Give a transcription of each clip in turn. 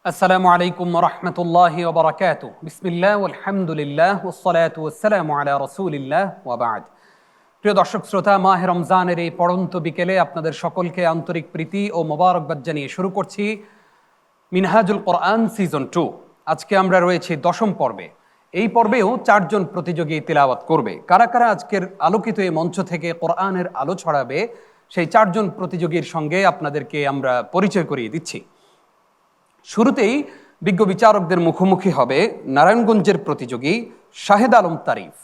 আসসালামু আলাইকুম ওয়া রাহমাতুল্লাহি ওয়া বারাকাতুহু। বিসমিল্লাহ ওয়াল হামদুলিল্লাহ ওয়াস সালাতু ওয়াস সালামু আলা রাসূলিল্লাহ ওয়া বা'দ। প্রিয় দর্শক শ্রোতা, মাহে রমজানের এই পড়ন্ত বিকেলে আপনাদের সকলকে আন্তরিক প্রীতি ও মোবারকবাদ জানিয়ে শুরু করছি মিনহাজুল কোরআন সিজন 2। আজকে আমরা রয়েছি 10ম পর্বে। এই পর্বেও 4 জন প্রতিযোগী তিলাওয়াত করবে। কারা কারা আজকের আলোকিত এই মঞ্চ থেকে কোরআনের আলো ছড়াবে, সেই 4 জন প্রতিযোগীর সঙ্গে আপনাদেরকে আমরা পরিচয় করিয়ে দিচ্ছি। শুরুতেই বিজ্ঞ বিচারকদের মুখোমুখি হবে নারায়ণগঞ্জের প্রতিযোগী শাহেদ আলম তারিফ।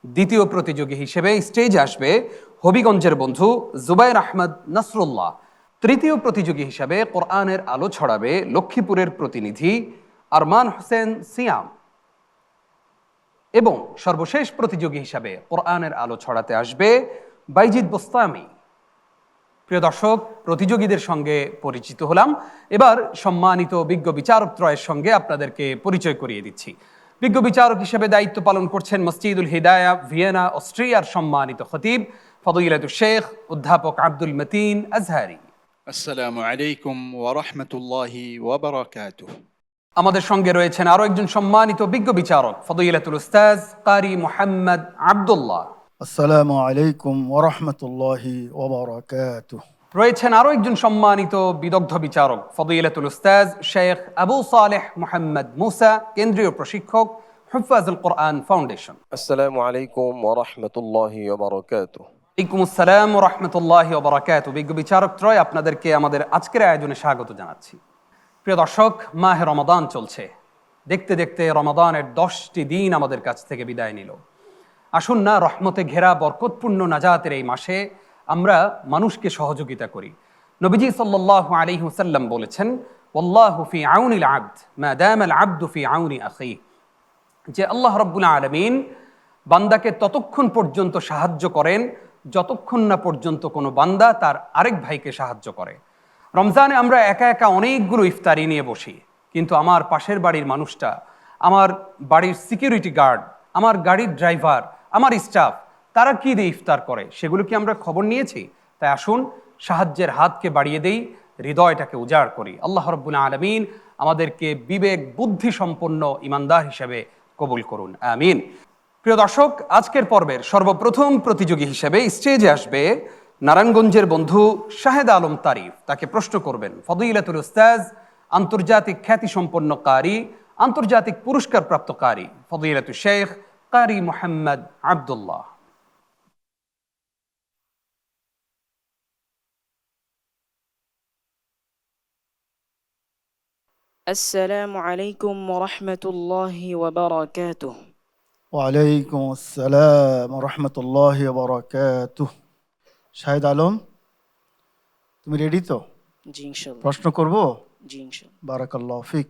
দ্বিতীয় প্রতিযোগী হিসেবে স্টেজে আসবে হবিগঞ্জের বন্ধু জুবাইর আহমদ নাসরুল্লাহ। তৃতীয় প্রতিযোগী হিসেবে কোরআনের আলো ছড়াবে লক্ষ্মীপুরের প্রতিনিধি আরমান হোসেন সিয়াম। এবং সর্বশেষ প্রতিযোগী হিসাবে কোরআনের আলো ছড়াতে আসবে বাইজিদ বোস্তামি। প্রিয় দর্শক, প্রতিযোগীদের সঙ্গে পরিচিত হলাম। এবার সম্মানিত বিজ্ঞ বিচারক ত্রয়ের সঙ্গে আপনাদেরকে পরিচয় করিয়ে দিচ্ছি। বিজ্ঞ বিচারক হিসেবে দায়িত্ব পালন করছেন মসজিদুল হিদায়া, ভিয়েনা, অস্ট্রিয়ার সম্মানিত খতিব ফদিলাতুল শেখ অধ্যাপক আব্দুল মতিন আজহারি। আসসালামু আলাইকুম ওয়া রাহমাতুল্লাহি ওয়া বারাকাতুহু। আমাদের সঙ্গে রয়েছেন আরো একজন সম্মানিত বিজ্ঞ বিচারক ফদিলাতুল উস্তাজ কারি মুহাম্মদ আব্দুল্লাহ। আসসালামু আলাইকুম ওয়া রাহমাতুল্লাহি ওয়া বারাকাতুহু। রয়েছেন আরো একজন সম্মানিত বিদগ্ধ বিচারক ফদিলাতুল উস্তাজ শেখ আবু সালেহ মুহাম্মদ মুসা, কেন্দ্রীয় প্রশিক্ষক, হুফাজুল কোরআন ফাউন্ডেশন। আসসালামু আলাইকুম ওয়া রাহমাতুল্লাহি ওয়া বারাকাতুহু। ওয়ালাইকুম আসসালাম ওয়া রাহমাতুল্লাহি ওয়া বারাকাতুহু। বিজ্ঞ বিচারক ত্রয় আপনাদেরকে আমাদের আজকের আয়োজনে স্বাগত জানাচ্ছি। প্রিয় দর্শক, মাহে রমাদান চলছে। দেখতে দেখতে রমাদানের 10টি দিন আমাদের কাছ থেকে বিদায় নিল। আসুন না, রহমতে ঘেরা বরকতপূর্ণ নাজাতের এই মাসে আমরা মানুষকে সহযোগিতা করি। নবীজি সাল্লাল্লাহু আলাইহি ওয়াসাল্লাম বলেছেন, ওয়াল্লাহু ফি আউনিল আবদ মা দামাল আবদু ফি আউনি আখিহি, যে আল্লাহ রাব্বুল আলামিন বান্দাকে ততক্ষণ পর্যন্ত সাহায্য করেন যতক্ষণ না পর্যন্ত কোনো বান্দা তার আরেক ভাইকে সাহায্য করে। রমজানে আমরা একা একা অনেকগুলো ইফতারি নিয়ে বসি, কিন্তু আমার পাশের বাড়ির মানুষটা, আমার বাড়ির সিকিউরিটি গার্ড, আমার গাড়ির ড্রাইভার, আমার স্টাফ, তারা কি দিয়ে ইফতার করে সেগুলো কি আমরা খবর নিয়েছি? তাই আসুন সাহায্যের হাতকে বাড়িয়ে দেই, হৃদয়টাকে উজাড় করি। আল্লাহ রাব্বুল আলামিন আমাদেরকে বিবেক বুদ্ধি সম্পন্ন ইমানদার হিসেবে কবুল করুন, আমিন। প্রিয় দর্শক, আজকের পর্বের সর্বপ্রথম প্রতিযোগী হিসেবে স্টেজে আসবে নারায়ণগঞ্জের বন্ধু শাহেদ আলম তারিফ। তাকে প্রশ্ন করবেন ফদিলাতুল উস্তাজ, আন্তর্জাতিক খ্যাতিসম্পন্ন কারি, আন্তর্জাতিক পুরস্কারপ্রাপ্ত কারি ফদিলাতুল শেখ কারি মুহাম্মদ আব্দুল্লাহ। আসসালামু আলাইকুম ওয়া রাহমাতুল্লাহি ওয়া বারাকাতুহু। ওয়ালাইকুম আসসালাম ওয়া রাহমাতুল্লাহি ওয়া বারাকাতুহু। শাহেদ আলম, তুমি রেডি তো? জি ইনশাআল্লাহ। প্রশ্ন করব? জি ইনশাআল্লাহ। বারাকাল্লাহু ফিক।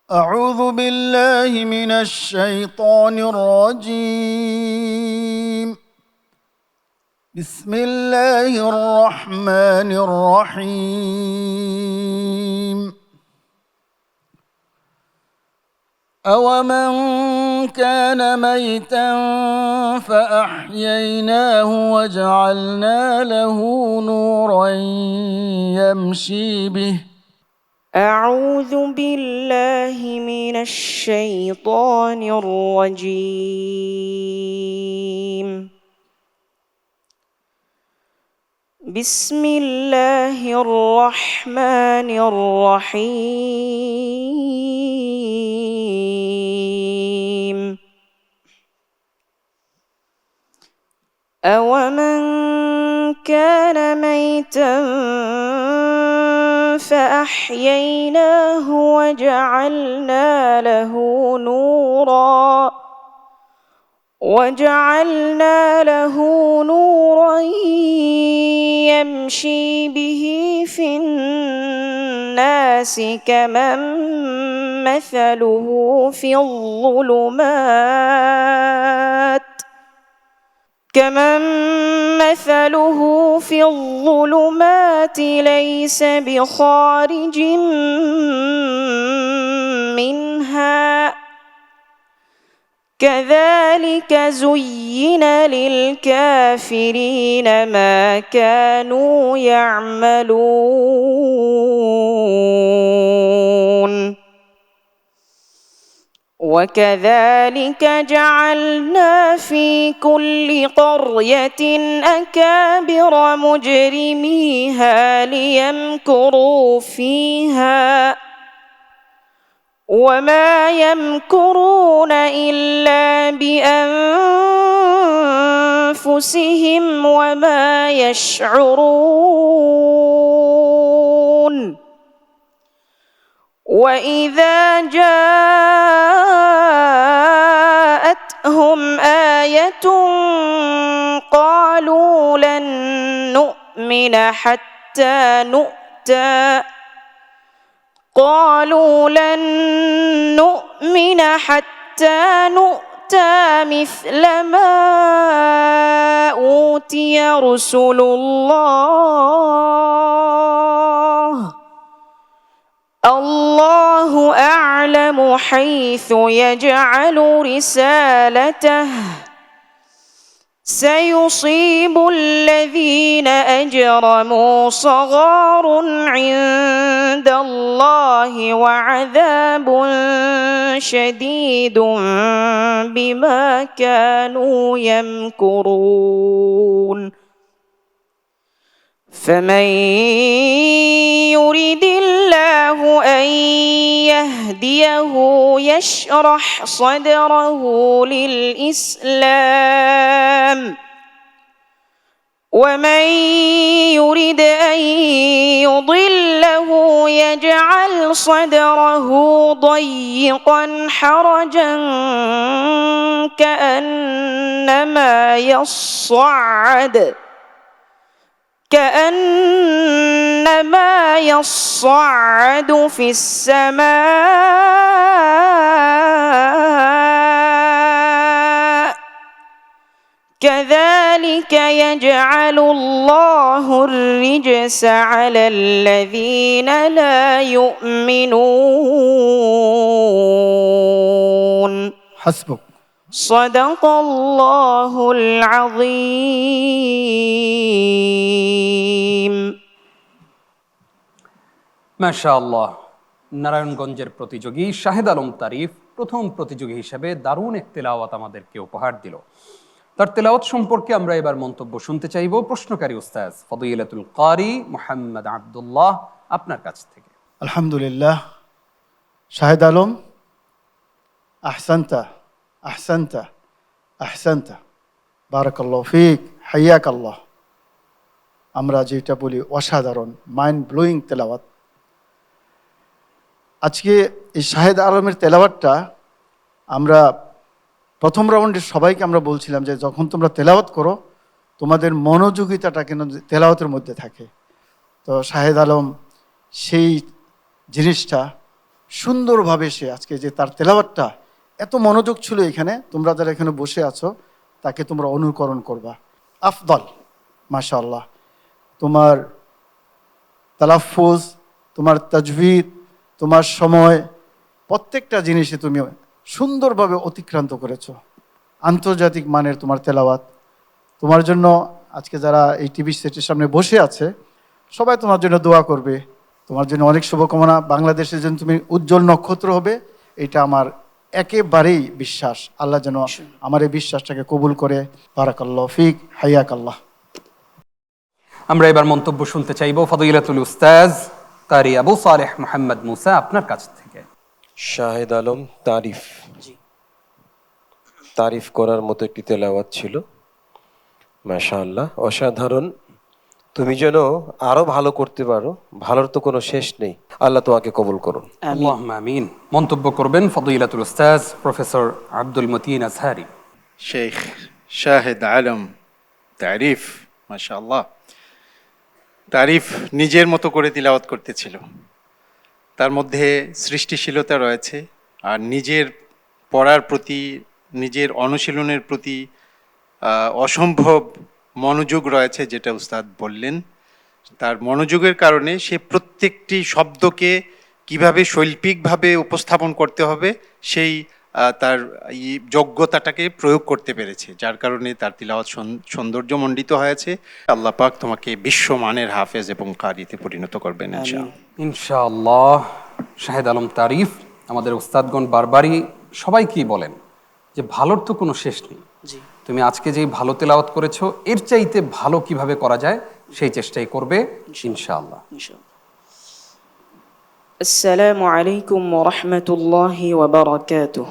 আউযু বিল্লাহি মিনাশ শাইতানির রাজীম। বিসমিল্লাহির রহমানির রহিম। أَوَمَنْ كَانَ مَيْتًا فَأَحْيَيْنَاهُ وَجَعَلْنَا لَهُ نُورًا يَمْشِي بِهِ. أعوذ بالله من الشيطان الرجيم. بسم الله الرحمن الرحيم. أَوَمَنْ كَانَ مَيْتًا فَأَحْيَيْنَاهُ وَجَعَلْنَا له نورا يَمْشِي بِهِ فِي النَّاسِ كَمَنْ مَثَلُهُ في الظلمات ليس بخارج منها كذلك زين للكافرين ما كانوا يعملون وكذلك جعلنا في كل قرية أكابر مجرميها ليمكروا فيها وما يمكرون إلا بأنفسهم وما يشعرون وإذا جاءتهم آية قالوا لن نؤمن حتى نؤتى مثل ما أوتي رسل الله أعلم حيث يجعل رسالته سيصيب الذين أجرموا صغار عند الله وعذاب شديد بما كانوا يمكرون فمن يرد الله أن يهديه يشرح صدره للإسلام ومن يرد أن يضله يجعل صدره ضيقا حرجا كأنما يصعد في السماء كذلك يجعل الله الرجس على الذين لا يؤمنون حسبك صدق الله العظيم মাশাআল্লাহ। নারায়ণগঞ্জের প্রতিযোগী শাহেদ আলম তারিফ প্রথম প্রতিযোগী হিসেবে দারুণ এক তেলাওয়াত আমাদেরকে উপহার দিল। তার তেলাওয়াত সম্পর্কে আমরা এবার মন্তব্য শুনতে চাইব প্রশ্নকারী উস্তাদ ফদিলাতুল কারি মুহাম্মদ আব্দুল্লাহ আপনার কাছ থেকে। আলহামদুলিল্লাহ। শাহেদ আলম, আহসানতা আহসানতা আহসানতা, বারাকাল্লাহু ফিক, হাইয়াকাল্লাহ। আমরা যেটা বলি অসাধারণ, মাইন্ড ব্লোয়িং তেলাওয়াত। আজকে এই শাহেদ আলমের তেলাওয়াতটা আমরা প্রথম রাউন্ডে সবাইকে আমরা বলছিলাম যে যখন তোমরা তেলাওয়াত করো তোমাদের মনোযোগিতাটা কেন তেলাওয়াতের মধ্যে থাকে। তো শাহেদ আলম সেই জিনিসটা সুন্দরভাবে সে আজকে যে তার তেলাওয়াতটা এত মনোযোগ ছিল এখানে, তোমরা যারা এখানে বসে আছো তাকে তোমরা অনুকরণ করবা। আফদল, মাশাআল্লাহ। তোমার তালাফুজ, তোমার তাজভিদ, তোমার সময়, প্রত্যেকটা জিনিসে তুমি সুন্দরভাবে অতিক্রান্ত করেছো। আন্তর্জাতিক মানের তোমার তেলাওয়াত। তোমার জন্য আজকে যারা এই টিভি সেটের সামনে বসে আছে সবাই তোমার জন্য দোয়া করবে। তোমার জন্য অনেক শুভকামনা। বাংলাদেশের জন্য তুমি উজ্জ্বল নক্ষত্র হবে, এটা আমার একেবারেই বিশ্বাস। আল্লাহ যেন আমার এই বিশ্বাসটাকে কবুল করে। বারাকাল্লাহু ফিক, হাইয়াকাল্লাহ। আমরা এবার মন্তব্য শুনতে চাইব ফদিলাতুল উস্তাজ কারি আবু সালেহ মুহাম্মদ মুসা আপনার কাছ থেকে। শাহেদ আলম তারিফ, তারিফ করার মতো একটি তেলাওয়াত ছিল। মাশাআল্লাহ, অসাধারণ। তুমি যেন আরো ভালো করতে পারো, ভালোর তো কোনো শেষ নেই। আল্লাহ তোমাকে কবুল করুন। আল্লাহুম্মা আমিন। মন্তব্য করবেন ফদিলাতুল উস্তাজ প্রফেসর আব্দুল মতিন আজহারি। শেখ শাহেদ আলম তারিফ, মাশাআল্লাহ। তারিফ নিজের মতো করে তিলাওয়াত করতেছিল। তার মধ্যে সৃষ্টিশীলতা রয়েছে, আর নিজের পড়ার প্রতি, নিজের অনুশীলনের প্রতি অসম্ভব মনোযোগ রয়েছে, যেটা উস্তাদ বললেন। তার মনোযোগের কারণে সে প্রত্যেকটি শব্দকে কিভাবে শৈল্পিকভাবে উপস্থাপন করতে হবে সেই তার যোগ্যতাটাকে প্রয়োগ করতে পেরেছে, যার কারণে তার তিলাওয়াত সৌন্দর্যমণ্ডিত হয়েছে। আল্লাহ পাক তোমাকে বিশ্বমানের হাফেজ এবং কারিতে পরিণত করবেন ইনশাআল্লাহ। ইনশাআল্লাহ। শাহেদ আলম তারিফ, আমাদের উস্তাদগণ বারবারই সবাইকেই বলেন যে ভালোর তো কোনো শেষ নেই। তুমি আজকে যেই ভালো তেলাওয়াত করেছো এর চাইতে ভালো কিভাবে করা যায় সেই চেষ্টাই করবে ইনশাআল্লাহ। السلام عليكم ورحمة الله وبركاته.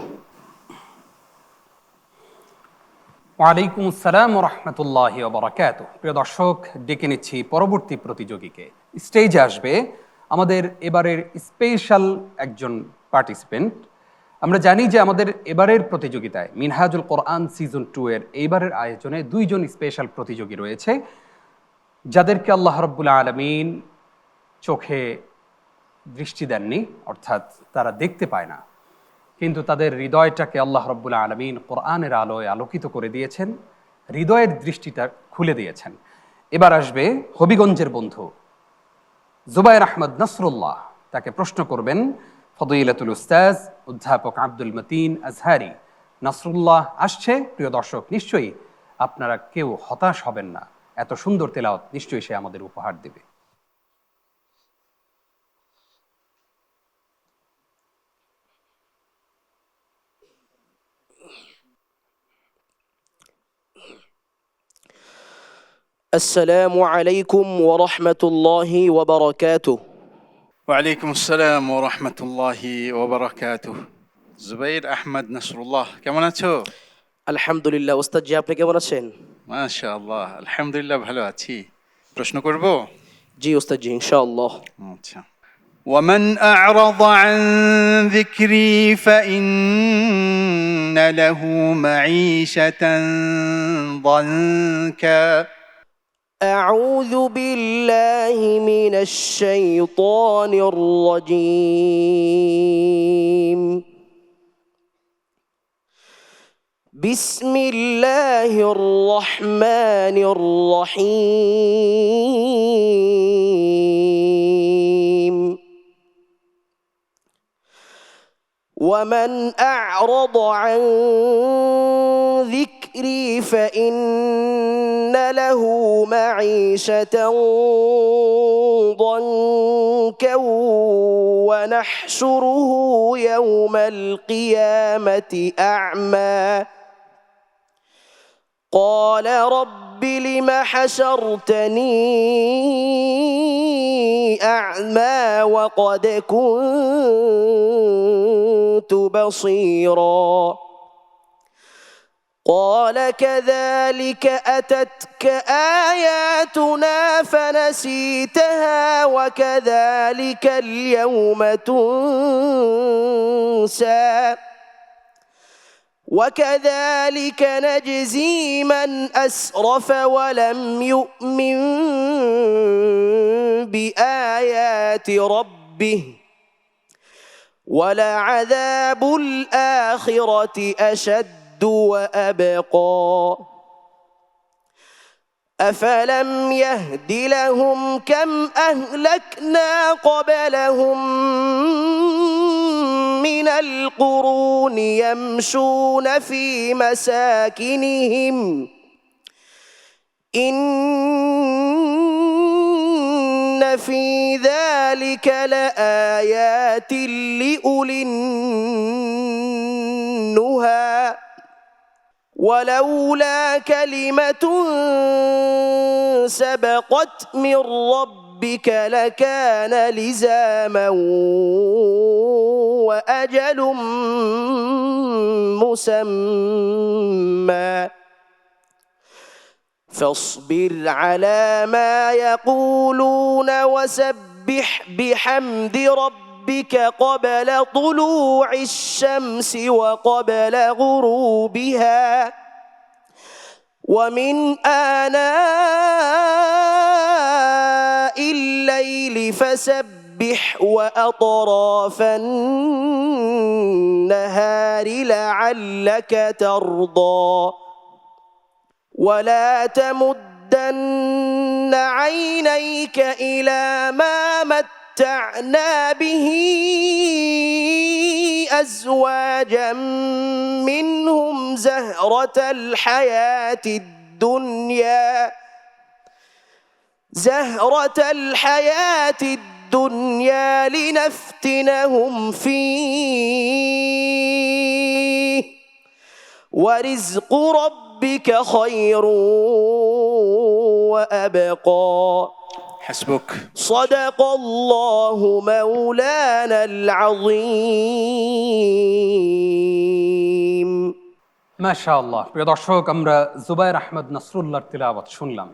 ওয়ালাইকুম আসসালাম ওয়া রাহমাতুল্লাহি ওয়া বারাকাতুহু। প্রিয় দর্শক, ডেকে নিচ্ছি পরবর্তী প্রতিযোগীকে। স্টেজে আসবে আমাদের এবারের স্পেশাল একজন পার্টিসিপেন্ট। আমরা জানি যে আমাদের এবারের প্রতিযোগিতায় মিনহাজুল কোরআন সিজন 2 এর এইবারের আয়োজনে দুইজন স্পেশাল প্রতিযোগী রয়েছে, যাদেরকে আল্লাহ রাব্বুল আলামিন চোখে দৃষ্টি দেননি, অর্থাৎ তারা দেখতে পায় না, কিন্তু তাদের হৃদয়টাকে আল্লাহ রাব্বুল আলামিন কোরআনের আলোয় আলোকিত করে দিয়েছেন, হৃদয়ের দৃষ্টিটা খুলে দিয়েছেন। এবার আসবে হবিগঞ্জের বন্ধু জুবায়ের আহমদ নাসরুল্লাহ। তাকে প্রশ্ন করবেন ফদিলাতুল উস্তাজ অধ্যাপক আব্দুল মতিন আজহারি। নাসরুল্লাহ আসছে। প্রিয় দর্শক, নিশ্চয়ই আপনারা কেউ হতাশ হবেন না, এত সুন্দর তেলাওয়াত নিশ্চয়ই সে আমাদের উপহার দেবে। السلام عليكم ورحمة الله وبركاته. ওয়ালাইকুম আসসালাম ওয়া রাহমাতুল্লাহি ওয়া বারাকাতুহু। জুবাইর আহমদ নাসরুল্লাহ, কেমন আছো? আলহামদুলিল্লাহ। ওস্তাদ জি, আপনি কেমন আছেন? মাশাআল্লাহ, আলহামদুলিল্লাহ, ভালো আছি। প্রশ্ন করব? জি ওস্তাদ জি, ইনশাআল্লাহ। আচ্ছা। ومن أعرض عن ذكري فإن له معيشة ضنكا. أعوذ بالله من الشيطان الرجيم. بسم الله الرحمن الرحيم. ومن أعرض عن ذكري فإن له معيشة ضنكا ونحشره يوم القيامة أعمى. قال رب لم حشرتني أعمى وقد كنت بصيرا. قال كذلك أتتك آياتنا فنسيتها وكذلك اليوم تنسى وكذلك نجزي من أسرف ولم يؤمن بآيات ربه ولعذاب الآخرة أشد وأبقى. أفلم يهد لهم كم أهلكنا قبلهم من القرون يمشون في مساكنهم إن في ذلك لآيات لأولي النهى ولولا كلمة سبقت من ربك لكان لزاما وأجل مسمى. فاصبر على ما يقولون وسبح بحمد ربك قبل طلوع الشمس وقبل غروبها ومن آناء الليل فسبح وأطراف النهار لعلك ترضى. ولا تمدن عينيك إلى ما متعنا به أزواجا منهم زهرة الحياة الدنيا لنفتنهم فيه ورزق ربك خير وأبقى হাসবুক। صدق الله مولانا العظيم মাশাআল্লাহ। প্রিয় দর্শক, আমরা জুবায়ের আহমদ নাসরুল্লাহর তিলাওয়াত শুনলাম।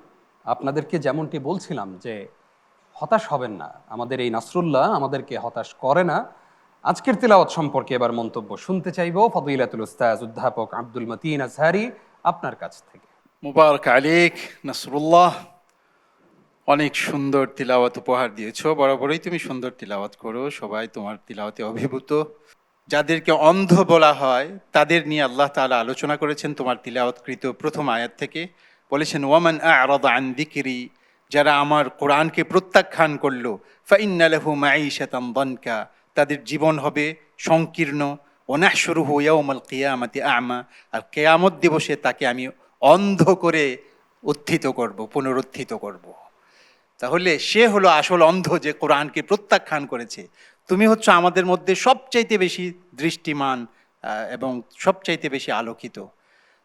আপনাদেরকে যেমনটি বলছিলাম যে হতাশ হবেন না, আমাদের এই নাসরুল্লাহ আমাদেরকে হতাশ করে না। আজকের তিলাওয়াত সম্পর্কে এবার মন্তব্য শুনতে চাইব ফদিলাতুল উস্তাজ অধ্যাপক আব্দুল মতিন আজহারি আপনার কাছ থেকে। মুবারক আলিক নাসরুল্লাহ, অনেক সুন্দর তিলাওয়াত উপহার দিয়েছো। বরাবরই তুমি সুন্দর তিলাওয়াত করো, সবাই তোমার তিলাওয়াতে অভিভূত। যাদেরকে অন্ধ বলা হয় তাদের নিয়ে আল্লাহ তাআলা আলোচনা করেছেন তোমার তিলাওয়াতকৃত প্রথম আয়াত থেকে। বলেছেন ওয়ামান আ'রাদা আন যিকরি, যারা আমার কোরআনকে প্রত্যাখ্যান করলো, ফাইন্না লাহু মাঈশাতান দানকা, তাদের জীবন হবে সংকীর্ণ। ওয়া নাহশুরুহু ইয়াওমাল কিয়ামাতি আ'মা, আর কিয়ামত দিবসে তাকে আমি অন্ধ করে উত্থিত করব, পুনরুত্থিত করব। তাহলে সে হলো আসল অন্ধ যে কোরআনকে প্রত্যাখ্যান করেছে। তুমি হচ্ছে আমাদের মধ্যে সবচাইতে বেশি দৃষ্টিমান এবং সবচাইতে বেশি আলোকিত।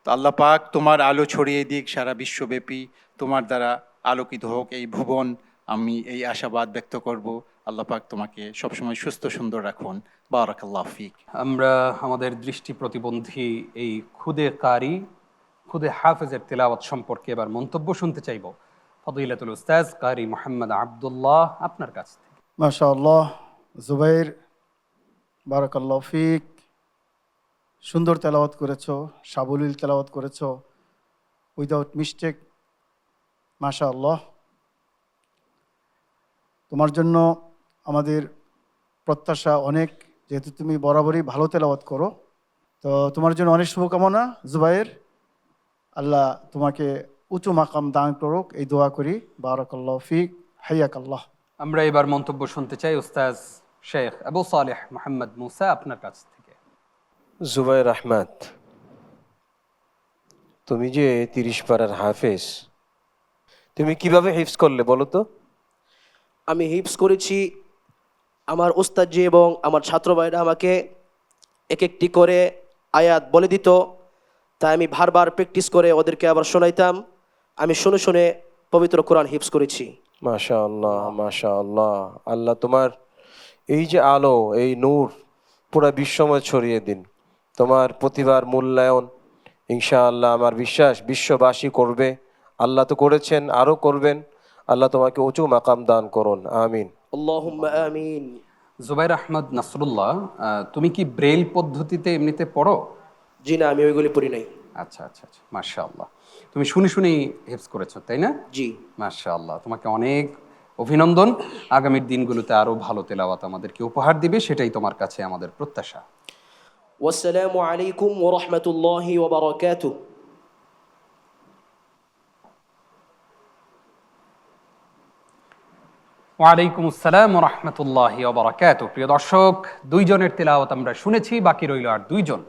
তো আল্লাহ পাক তোমার আলো ছড়িয়ে দিক সারা বিশ্বব্যাপী, তোমার দ্বারা আলোকিত হোক এই ভুবন, আমি এই আশাবাদ ব্যক্ত করব। আল্লাহ পাক তোমাকে সবসময় সুস্থ সুন্দর রাখুন। বারাকাল্লাহু ফিক। আমরা আমাদের দৃষ্টি প্রতিবন্ধী এই খুদে কারি, খুদে হাফেজের তিলাওয়াত সম্পর্কে এবার মন্তব্য শুনতে চাইব ফদিলাতুল উস্তাজ কারি মোহাম্মদ আব্দুল্লাহ আপনার কাছ থেকে। মাশাআল্লাহ, জুবাইর বারাকাল্লাহু ফিক, সুন্দর তেলাওয়াত করেছো, সাবলীল তেলাওয়াত করেছো, উইদাউট মিস্টেক। মাশাআল্লাহ, তোমার জন্য আমাদের প্রত্যাশা অনেক, যেহেতু তুমি বরাবরই ভালো তেলাওয়াত করো। তো তোমার জন্য অনেক শুভকামনা জুবাইর, আল্লাহ তোমাকে উঁচু মাকাম দান করুক এই দোয়া করি। বারাকাল্লাহু ফিক, হাইয়াকাল্লাহ। আমরা এবার মন্তব্য শুনতে চাই উস্তাজ শেখ আবু সালেহ মোহাম্মদ মুসা আপনার কাছ থেকে। জুবায়ের আহমদ, তুমি যে 30 পারার হাফেজ, তুমি কিভাবে হিফজ করলে বলো তো? আমি হিপস করেছি, আমার ওস্তাদজি এবং আমার ছাত্র ভাইরা আমাকে এক একটি করে আয়াত বলে দিত, তাই আমি বারবার প্র্যাকটিস করে ওদেরকে আবার শোনাইতাম। আমি শুনে শুনে পবিত্র কোরআন হিপস করেছি। মাশাআল্লাহ মাশাআল্লাহ, আল্লাহ তোমার এই যে আলো, এই নূর পুরা বিশ্বময় ছড়িয়ে দিন। তোমার প্রতিভার মূল্যায়ন ইনশাআল্লাহ আমার বিশ্বাস বিশ্ববাসী করবে। আল্লাহ তো করেছেন, আরও করবেন। আল্লাহ তোমাকে উঁচু মাকাম দান করুন, আমিন। আল্লাহুম্মা আমিন। জুবাইর আহমদ নাসরুল্লাহ, তুমি কি ব্রেল পদ্ধতিতে এমনিতে পড়ো? জি না, আমি ওইগুলি পড়ি নাই। আচ্ছা আচ্ছা আচ্ছা, মাশাআল্লাহ। তুমি শুনে শুনেই হিফজ করেছো, তাই না? জি। মাশাআল্লাহ, তোমাকে অনেক অভিনন্দন। আগামীর দিনগুলোতে আরো ভালো তেলাওয়াত আমাদেরকে উপহার দিবে, সেটাই তোমার কাছে আমাদের প্রত্যাশা। ওয়াসসালামু আলাইকুম ওয়া রাহমাতুল্লাহি ওয়া বারাকাতুহু। ওয়ালাইকুম আসসালাম ওয়া রাহমাতুল্লাহি ওয়া বারাকাতুহু। প্রিয় দর্শক, দুইজনের তেলাওয়াত আমরা শুনেছি, বাকি রইল আর দুইজন।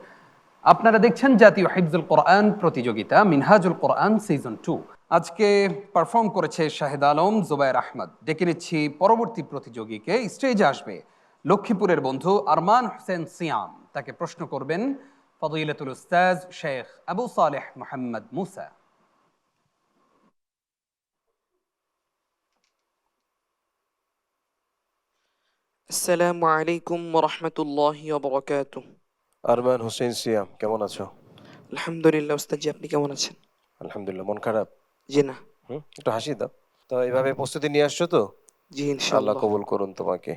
আপনারা দেখছেন জাতীয় হিফজুল কোরআন প্রতিযোগিতা মিনহাজুল কোরআন সিজন 2। আজকে পারফর্ম করেছে শাহেদ আলম, জুবায়ের আহমদ। ডেকে নিচ্ছি পরবর্তী প্রতিযোগীকে। স্টেজে আসবে লক্ষ্মীপুরের বন্ধু আরমান হোসেন সিয়াম। তাকে প্রশ্ন করবেন ফদিলাতুল উস্তাজ শেখ আবু সালেহ মোহাম্মদ মুসা। আসসালামু আলাইকুম ওয়া রাহমাতুল্লাহি ওয়া বারাকাতুহু। আরমান হোসেন সিয়াম, কেমন আছো? আলহামদুলিল্লাহ উস্তাদজি, আপনি কেমন আছেন? আলহামদুলিল্লাহ। মন খারাপ? জি না। একটু হাসি দাও। তো এইভাবে প্রস্তুতি নিয়ে আসছো তো? জি আল্লাহ ইনশাআল্লাহ। কবুল করুন তোমাকে।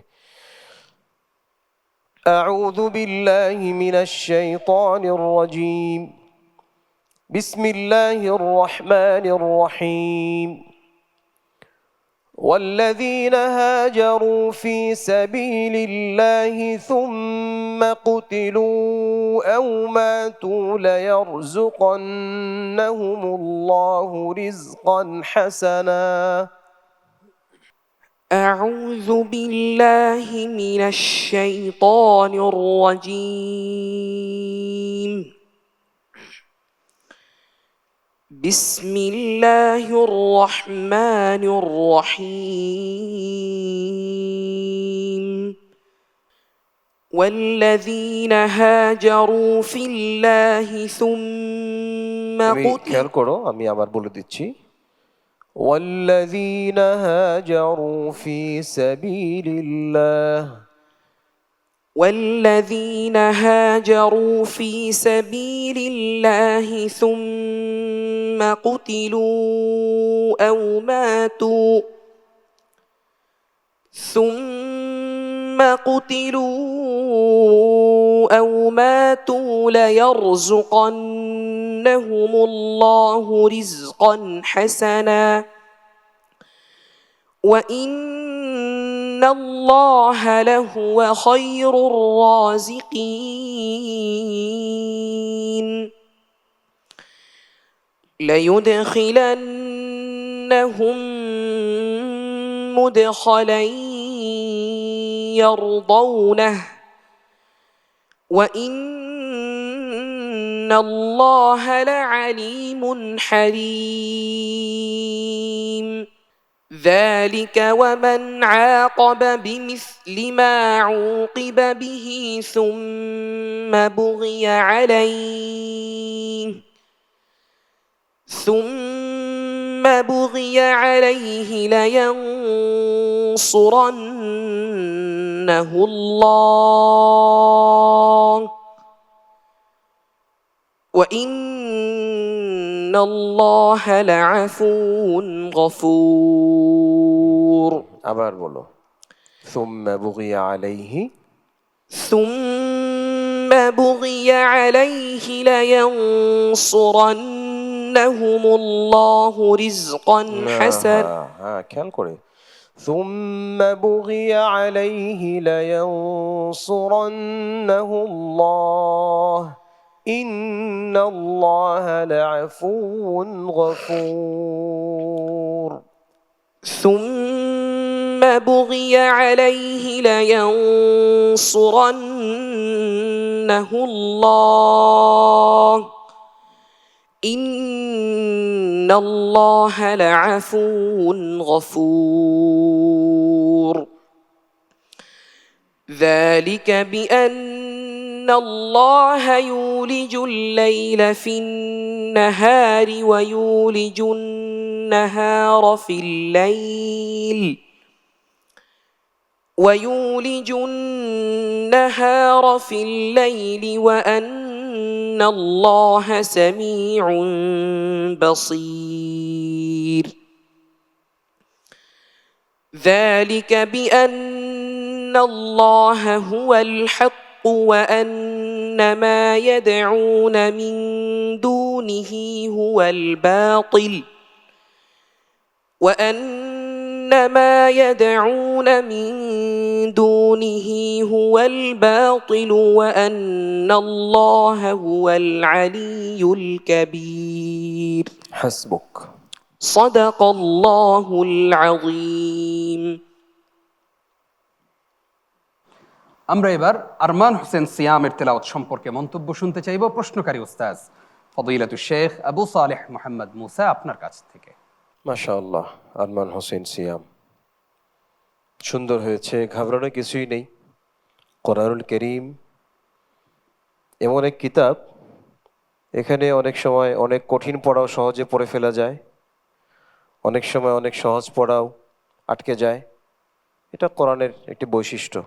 আউযু বিল্লাহি মিনাশ শাইতানির রাজীম। বিসমিল্লাহির রহমানির রহিম। والذين هاجروا في سبيل الله ثم قتلوا أو ماتوا ليرزقنهم الله رزقا حسنا. أعوذ بالله من الشيطان الرجيم. بسم الله الرحمن الرحيم. والذين هاجروا في الله ثم তুমি খেয়াল قتلوا করো, আমি আবার বলে দিচ্ছি। والذين هاجروا في سبيل الله والذين هاجروا في سبيل الله ثم قتلوا أو ماتوا ليرزقنهم الله رزقا حسنا وإن الله لهو خير الرازقين ليدخلنهم مدخلا يرضونه وإن الله لعليم حليم ذلك ومن عاقب بمثل ما عوقب به ثم بغي عليه لينصرنه الله وإن الله لعفو غفور আবার বলো। ثم بغي عليه ثم بغي عليه لينصرنهم الله رزقا حسنا হ্যাঁ, খেয়াল করে। ثم بغي عليه لينصرنه الله إن الله لعفو غفور ثم بغي عليه لينصرنه الله إن الله لعفو غفور ذلك بأن الله يولج الليل في النهار ويولج النهار في الليل وأن الله سميع بصير ذلك بأن الله هو الحق وأن ما يدعون من دونه هو الباطل وأن الله هو العلي الكبير حسبك صدق الله العظيم আমরা এবার আরমান হোসেন সিয়ামের তেলাওয়াত সম্পর্কে মন্তব্য শুনতে চাইব প্রশ্নকারী উস্তাজ ফদিলাতুশ শেখ আবু সালেহ মোহাম্মদ মুসা আপনার কাছ থেকে। মাশাআল্লাহ, আরমান হোসেন সিয়াম সুন্দর হয়েছে, ঘাবড়ানোর কিছুই নেই। কোরআনুল কারীম এমন এক কিতাব, এখানে অনেক সময় অনেক কঠিন পড়াও সহজে পড়ে ফেলা যায়, অনেক সময় অনেক সহজ পড়াও আটকে যায়। এটা কোরআনের একটি বৈশিষ্ট্য।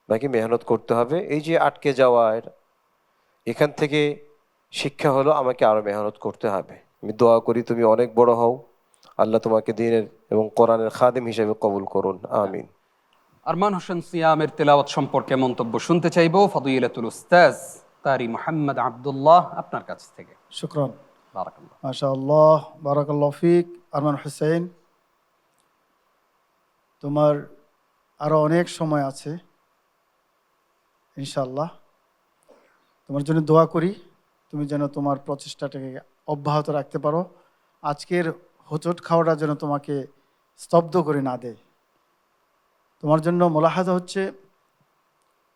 বাকি মেহনত করতে হবে। এই যে আটকে যাওয়ার, এখান থেকে শিক্ষা হলো আমাকে আরো মেহনত করতে হবে। আমি দোয়া করি তুমি অনেক বড় হও, আল্লাহ তোমাকে দ্বীনের এবং কোরআনের খাদেম হিসেবে কবুল করুন, আমিন। আরমান হোসেন সিয়ামের তেলাওয়াত সম্পর্কে মন্তব্য শুনতে চাইব ফদিলাতুল উস্তাজ কারি মোহাম্মদ আব্দুল্লাহ আপনার কাছ থেকে। শুকরান। বারাকাল্লাহ। মাশাআল্লাহ, বারাকাল্লাহ ফিক। আরমান হোসেন, তোমার আরো অনেক সময় আছে ইনশাআল্লাহ। তোমার জন্য দোয়া করি, তুমি যেন তোমার প্রচেষ্টাটাকে অব্যাহত রাখতে পারো। আজকের হোঁচট খাওয়াটা যেন তোমাকে স্তব্ধ করে না দেয়। তোমার জন্য মোলাহাদা হচ্ছে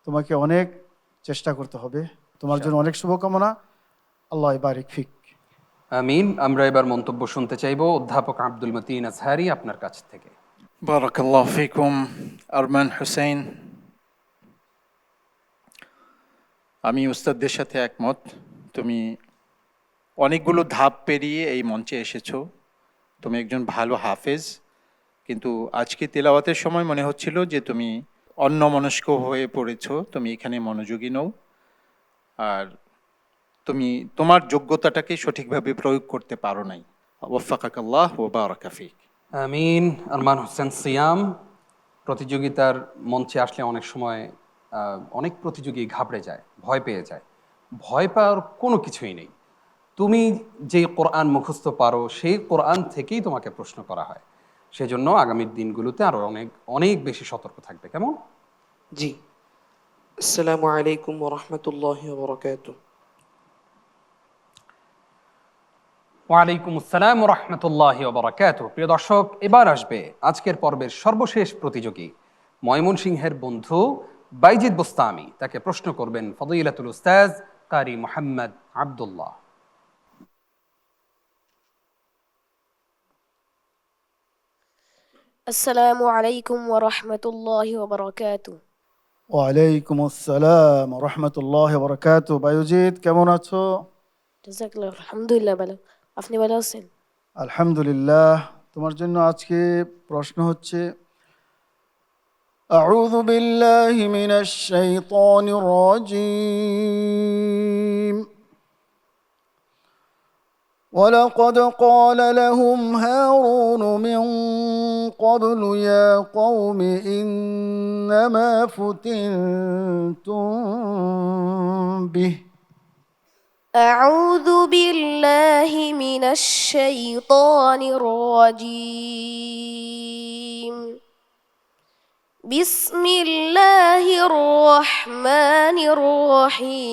তোমাকে অনেক চেষ্টা করতে হবে। তোমার জন্য অনেক শুভকামনা। আল্লাহ বারিক ফিক। আমিন। আমরা এবার মন্তব্য শুনতে চাইব অধ্যাপক আব্দুল মতিন আজহারি আপনার কাছ থেকে। বারাকাল্লাহু ফিকুম আরমান হোসেন। আমি উস্তাদদের সাথে একমত। তুমি অনেকগুলো ধাপ পেরিয়ে এই মঞ্চে এসেছো। তুমি একজন ভালো হাফেজ, কিন্তু আজকে তেলাওয়াতের সময় মনে হচ্ছিল যে তুমি অন্যমনস্ক হয়ে পড়েছো, তুমি এখানে মনোযোগী নও, আর তুমি তোমার যোগ্যতাটাকে সঠিকভাবে প্রয়োগ করতে পারো নাই। ওয়াফাকাকাল্লাহ ওয়া বারাকা ফিক। আমিন। আরমান হোসেন সিয়াম, প্রতিযোগিতার মঞ্চে আসলে অনেক সময় অনেক প্রতিযোগী ঘাবড়ে যায়, ভয় পেয়ে যায়। ভয় পাওয়ার কোনো কিছুই নেই। তুমি যে কোরআন মুখস্থ পারো সেই কোরআন থেকেই তোমাকে প্রশ্ন করা হয়। সেজন্য আগামীর দিনগুলোতে আরও অনেক অনেক বেশি সতর্ক থাকবে। কেমন? জি। আসসালামু আলাইকুম ওয়া রাহমাতুল্লাহি ওয়া বারাকাতুহু। ওয়ালাইকুম আসসালাম রহমতুল্লাহি ওবরাকাতুহু। প্রিয় দর্শক, এবার আসবে আজকের পর্বের সর্বশেষ প্রতিযোগী, ময়মনসিংহের বন্ধু বাইজিদ বুস্তামি। তাকে প্রশ্ন করবেন ফদিলাতুল উস্তাজ কারি মোহাম্মদ আব্দুল্লাহ। السلام عليكم ورحمة الله وبركاته. ওয়ালাইকুম আসসালাম রহমতুল্লাহ বরকাত। বায়ুজিৎ, কেমন আছো? جزاك الله الحمد لله بلا আপনি ভালো আছেন? আলহামদুলিল্লাহ। তোমার জন্য আজকে প্রশ্ন হচ্ছে, أعوذ بالله من الشيطان الرجيم ولقد قال لهم هارون من قبل يا قوم إنما فتنتم به أعوذ بالله من الشيطان الرجيم بسم الله الرحمن الرحيم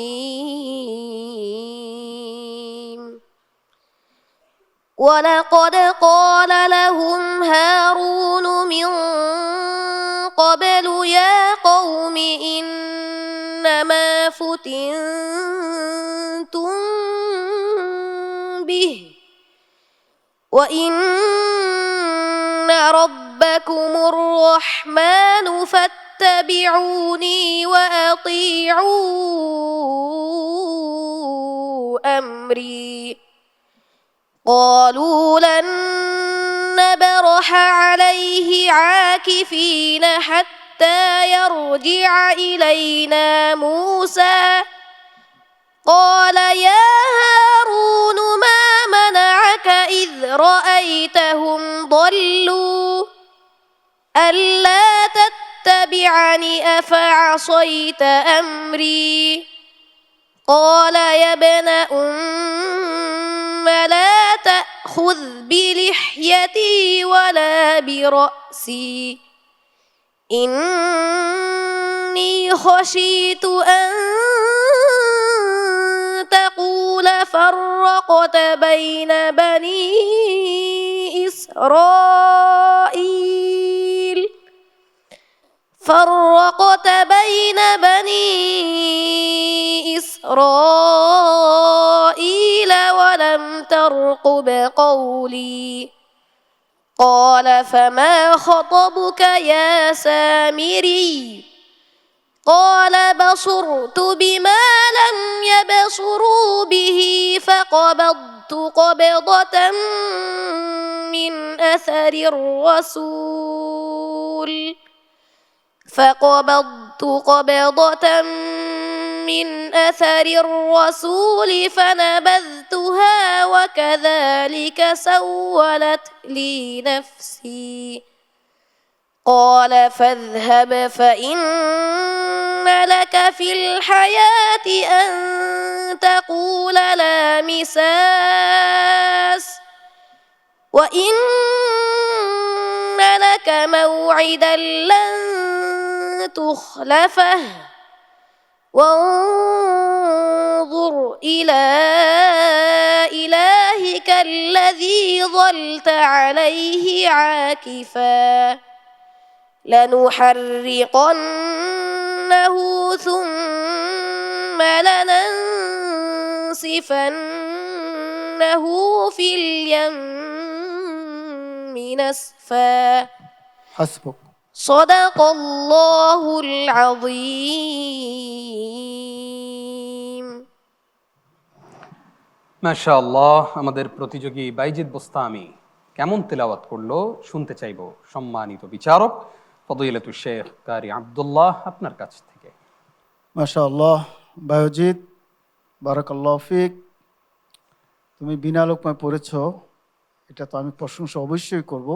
ولقد قال لهم هارون من قبل يا قوم إنما فتنتم به وإن ربكم الرحمن فاتبعوني وأطيعوا أمري قالوا لن نبرح عليه عاكفين حتى يرجع إلينا موسى قال يا هارون ما منعك إذ رأيتهم ضلوا ألا تتبعني أفعصيت أمري قال يا ابن لا تأخذ بلحيتي ولا برأسي إني خشيت أن تقول فرقت بين بني إسرائيل ولم ترقب قولي قال فما خطبك يا سامري قال بصرت بما لم يبصروا به فقبضت قبضة من أثر الرسول فنبذتها وكذلك سولت لي نفسي قال فاذهب فإن لك في الحياة أن تقول لا مساس وإن لك موعدا لن تخلفه وانظر إلى إلهك الذي ظلت عليه عاكفا لنحرقنه ثم لننسفنه في اليم نسفا حسبك। صدق الله العظيم. মাশাআল্লাহ, আমাদের প্রতিযোগী বাইজিদ বোস্তামি কেমন তেলাওয়াত করলো শুনতে চাইবো সম্মানিত বিচারক ফদিলাতুল শেখ কারি আব্দুল্লাহ আপনার কাছ থেকে। মাশাআল্লাহ বায়োজিৎ, বারাকাল্লাহ ফিক, তুমি বিনা লোকমায় পড়েছ, এটা তো আমি প্রশংসা অবশ্যই করব।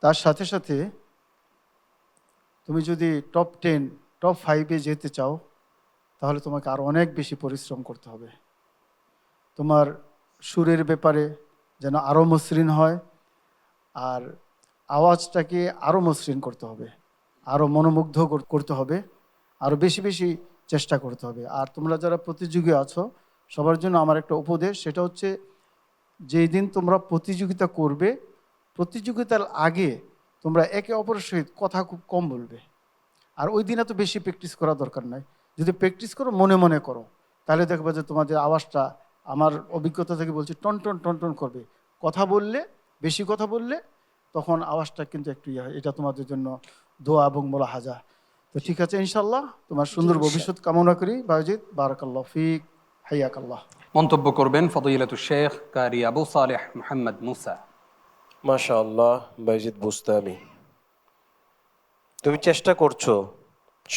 তার সাথে সাথে তুমি যদি টপ 10 টপ 5-এ যেতে চাও তাহলে তোমাকে আরও অনেক বেশি পরিশ্রম করতে হবে। তোমার সুরের ব্যাপারে যেন আরও মসৃণ হয়, আর আওয়াজটাকে আরও মসৃণ করতে হবে, আরও মনোমুগ্ধ করতে হবে, আরও বেশি বেশি চেষ্টা করতে হবে। আর তোমরা যারা প্রতিযোগী আছো সবার জন্য আমার একটা উপদেশ, সেটা হচ্ছে যেই দিন তোমরা প্রতিযোগিতা করবে, প্রতিযোগিতার আগে তোমরা একে অপরের সহিত কথা খুব কম বলবে। আর ওই দিন এত বেশি প্র্যাকটিস করা দরকার নাই, যদি প্র্যাকটিস করো মনে মনে করো তাহলে দেখবে যে তোমাদের আওয়াজটা, আমার অভিজ্ঞতা থেকে বলছি, টন টন টন টন করবে। কথা বললে, বেশি কথা বললে তখন আওয়াজটা কিন্তু একটু ইয়ে হয়। এটা তোমাদের জন্য দোয়া এবং মোলাহাজা। তো ঠিক আছে, ইনশাল্লাহ তোমার সুন্দর ভবিষ্যৎ কামনা করি বায়োজিৎ, বারাকাল্লাহ ফিক, হাইয়াকাল্লাহ। মন্তব্য করবেন ফদিলাতুল শেখ কারি আবু সালেহ মুহাম্মদ মুসা। মাশাআল্লাহ বাইজিদ বুস্তামি, তুমি চেষ্টা করছো,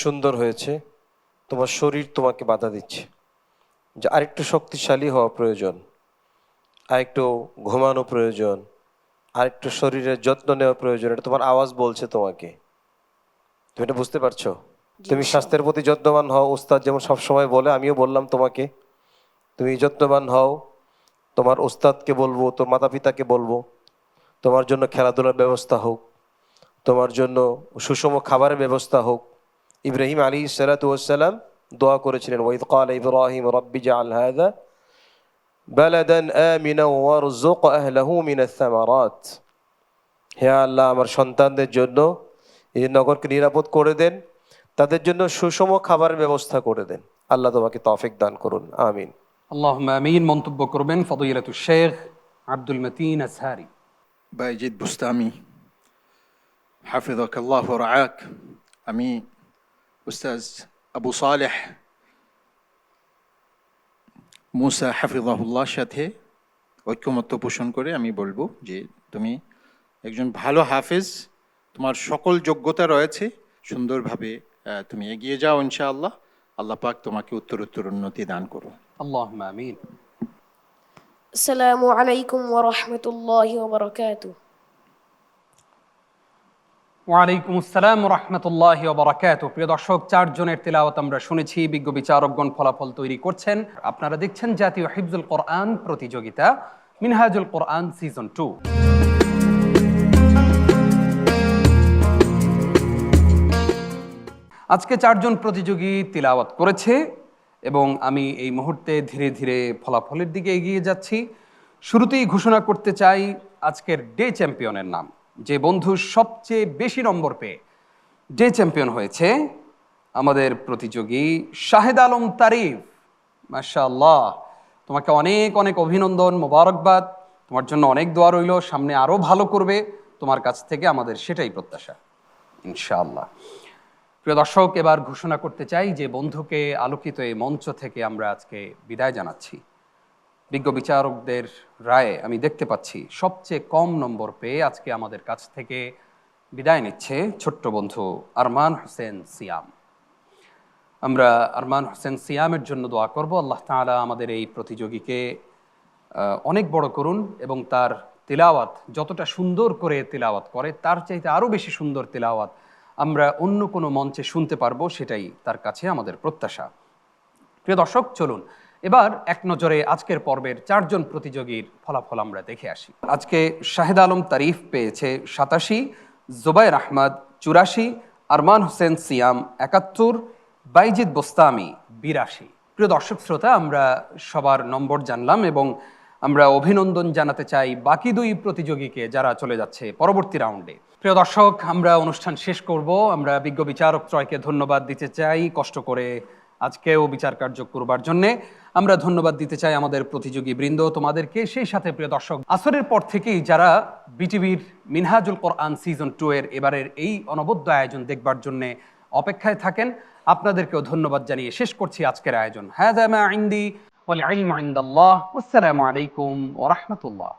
সুন্দর হয়েছে, তোমার শরীর তোমাকে বাধা দিচ্ছে যে আরেকটু শক্তিশালী হওয়া প্রয়োজন, আরেকটু ঘুমানো প্রয়োজন, আরেকটু শরীরের যত্ন নেওয়া প্রয়োজন। এটা তোমার আওয়াজ বলছে তোমাকে, তুমি এটা বুঝতে পারছো? তুমি স্বাস্থ্যের প্রতি যত্নবান হও, ওস্তাদ যেমন সবসময় বলে, আমিও বললাম তোমাকে, তুমি যত্নবান হও। তোমার ওস্তাদকে বলবো, তোর মাতা পিতাকে বলবো তোমার জন্য খেলাধুলার ব্যবস্থা হোক, তোমার জন্য সুষম খাবারের ব্যবস্থা হোক। ইব্রাহিম আলাইহিস সালাম দোয়া করেছিলেন, ওয়াইদ ক্বালা ইব্রাহিম রাব্বি জাআল হাযা বালাদান আমিনা ওয়ারযুক আহলাহু মিনাস সামারাত। হে আল্লাহ, আমার সন্তানদের জন্য এই নগরকে নিরাপদ করে দেন, তাদের জন্য সুষম খাবারের ব্যবস্থা করে দেন। আল্লাহ তোমাকে তৌফিক দান করুন, আমিন। আল্লাহুম্মা আমিন। মন্তব্য করবেন ফদিলাতুল শেখ আব্দুল মতিন আজহারি। বাইজিদ বুস্তামি, হাফিজাকাল্লাহ ওয়া রাআক। আমি উস্তাজ আবু সালেহ মুসা হাফিজাহুল্লাহর সাথে ঐক্যমত্য পোষণ করে আমি বলবো যে তুমি একজন ভালো হাফেজ, তোমার সকল যোগ্যতা রয়েছে, সুন্দরভাবে তুমি এগিয়ে যাও ইনশাআল্লাহ। আল্লাহ পাক তোমাকে উত্তরোত্তর উন্নতি দান করুন। আল্লাহুম্মা আমিন। السلام عليكم ورحمة الله وبركاته. ওয়ালাইকুম আসসালাম রহমতুল্লাহি ওয়া বারাকাতুহু। প্রিয় দর্শক, 4 জনের তেলাওয়াত আমরা শুনেছি, বিজ্ঞ বিচারকগণ ফলাফল তৈরি করছেন। আপনারা দেখছেন জাতীয় হিফজুল কোরআন প্রতিযোগিতা মিনহাজুল কোরআন সিজন 2। আজকে 4 জন প্রতিযোগী তিলাওয়াত করেছে এবং আমি এই মুহূর্তে ধীরে ধীরে ফলাফলের দিকে এগিয়ে যাচ্ছি। শুরুতেই ঘোষণা করতে চাই আজকের ডে চ্যাম্পিয়নের নাম। যে বন্ধু সবচেয়ে বেশি নম্বর পেয়ে ডে চ্যাম্পিয়ন হয়েছে আমাদের প্রতিযোগী শাহেদ আলম তারিফ। মাশাআল্লাহ, তোমাকে অনেক অনেক অভিনন্দন, মোবারকবাদ। তোমার জন্য অনেক দোয়া রইল, সামনে আরও ভালো করবে তোমার কাছ থেকে, আমাদের সেটাই প্রত্যাশা ইনশাআল্লাহ। প্রিয় দর্শক, এবার ঘোষণা করতে চাই যে বন্ধুকে আলোকিত এই মঞ্চ থেকে আমরা আজকে বিদায় জানাচ্ছি। বিজ্ঞ বিচারকদের রায়ে আমি দেখতে পাচ্ছি সবচেয়ে কম নম্বর পেয়ে আজকে আমাদের কাছ থেকে বিদায় নিচ্ছে ছোট্ট বন্ধু আরমান হোসেন সিয়াম। আমরা আরমান হোসেন সিয়ামের জন্য দোয়া করব, আল্লাহ তাআলা আমাদের এই প্রতিযোগীকে অনেক বড় করুন এবং তার তিলাওয়াত যতটা সুন্দর করে তিলাওয়াত করে তার চাইতে আরও বেশি সুন্দর তিলাওয়াত আমরা অন্য কোনো মঞ্চে শুনতে পারবো, সেটাই তার কাছে আমাদের প্রত্যাশা। প্রিয় দর্শক, চলুন এবার এক নজরে আজকের পর্বের 4 জন প্রতিযোগীর ফলাফল আমরা দেখে আসি। আজকে শাহেদ আলম তারিফ পেয়েছে 87, জুবাইর আহমদ 84, আরমান হোসেন সিয়াম 71, বাইজিদ বোস্তামি 82। প্রিয় দর্শক শ্রোতা, আমরা সবার নম্বর জানলাম এবং আমরা অভিনন্দন জানাতে চাই বাকি 2 প্রতিযোগীকে যারা চলে যাচ্ছে পরবর্তী রাউন্ডে। প্রিয় দর্শক, আমরা অনুষ্ঠান শেষ করব। আমরা বিজ্ঞ বিচারক ত্রয়কে ধন্যবাদ দিতে চাই কষ্ট করে আজকেও বিচার কার্য করবার জন্যে। আমরা ধন্যবাদ দিতে চাই আমাদের প্রতিযোগী বৃন্দ তোমাদেরকে। সেই সাথে প্রিয় দর্শক, আসরের পর থেকেই যারা বিটিভির মিনহাজুল কোরআন সিজন 2 এর এবারের এই অনবদ্য আয়োজন দেখবার জন্যে অপেক্ষায় থাকেন, আপনাদেরকেও ধন্যবাদ জানিয়ে শেষ করছি আজকের আয়োজন। হাযা মা ইনদি ওয়াল ইলমু ইনদাল্লাহ। ওয়াসসালামু আলাইকুম ওয়া রাহমাতুল্লাহ।